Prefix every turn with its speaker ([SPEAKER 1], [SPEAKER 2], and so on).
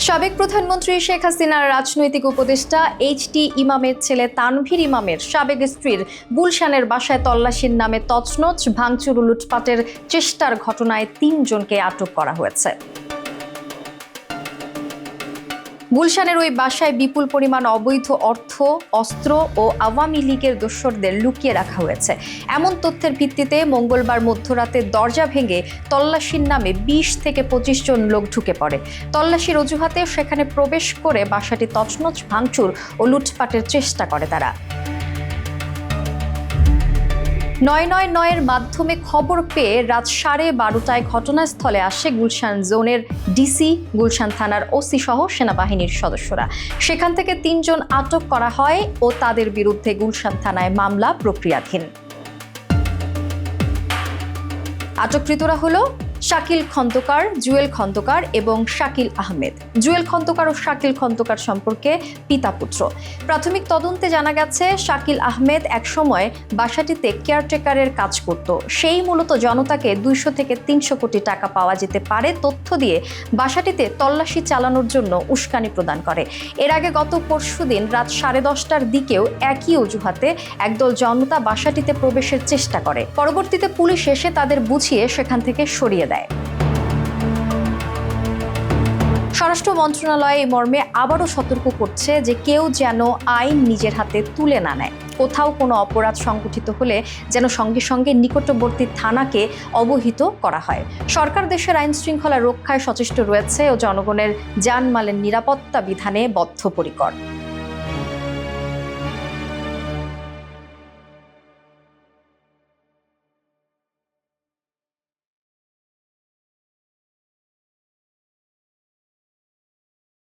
[SPEAKER 1] সাবেক প্রধানমন্ত্রী শেখ হাসিনার রাজনৈতিক উপদেষ্টা এইচ.টি. ইমামের ছেলে তানভীর ইমামের সাবেক স্ত্রীর গুলশানের বাসায় তল্লাশির নামে তছনছ ভাঙচুর ও লুটপাটের চেষ্টার ঘটনায় ৩ জনকে আটক করা হয়েছে। গুলশানের ওই বাসায় বিপুল পরিমাণ অবৈধ অর্থ, অস্ত্র ও আওয়ামী লীগের দোসরদের লুকিয়ে রাখা হয়েছে। এমন তথ্যের ভিত্তিতে মঙ্গলবার মধ্যরাতে দরজা ভেঙে তল্লাশির নামে ২০ থেকে ২৫ জন লোক ঢুকে পড়ে। তল্লাশির অজুহাতে সেখানে প্রবেশ করে বাসাটি তছনছ ভাঙচুর ও লুটপাটের চেষ্টা করে তারা। ৯৯৯-এর মাধ্যমে খবর পেয়ে রাত ১২:৩০টায় ঘটনাস্থলে আসে গুলশান জোনের ডিসি, গুলশান থানার ওসি সহ সেনাবাহিনীর সদস্যরা। সেখান থেকে ৩ জন আটক করা হয় ও তাদের বিরুদ্ধে গুলশান থানায় মামলা প্রক্রিয়াধীন। আটককৃতরা হলো শাকিল খন্দকার, জুয়েল খন্দকার এবং শাকিল আহমেদ। জুয়েল খন্দকার ও শাকিল খন্দকার সম্পর্কে পিতা পুত্র। প্রাথমিক তদন্তে জানা গেছে শাকিল আহমেদ একসময় বাসাটিতে কেয়ারটেকারের কাজ করত। সেই মূলত জনতাকে ২০০ থেকে ৩০০ কোটি টাকা পাওয়া যেতে পারে তথ্য দিয়ে বাসাটিতে তল্লাশি চালানোর জন্য উস্কানি প্রদান করে। এর আগে গত পরশুদিন রাত 10:30টার দিকেও একই অজুহাতে একদল জনতা বাসাটিতে প্রবেশের চেষ্টা করে। পরবর্তীতে পুলিশ এসে তাদের বুঝিয়ে সেখান থেকে সরিয়ে দেয়। স্বরাষ্ট্র মন্ত্রণালয় এই মর্মে আবারও সতর্ক করছে যে কেউ যেন আইন নিজের হাতে তুলে না নেয়। কোথাও কোনো অপরাধ সংঘটিত হলে যেন সঙ্গে সঙ্গে নিকটবর্তী থানাকে অবহিত করা হয়। সরকার দেশের আইন শৃঙ্খলা রক্ষায় সচেষ্ট রয়েছে ও জনগণের জানমালের নিরাপত্তা বিধানে বদ্ধপরিকর।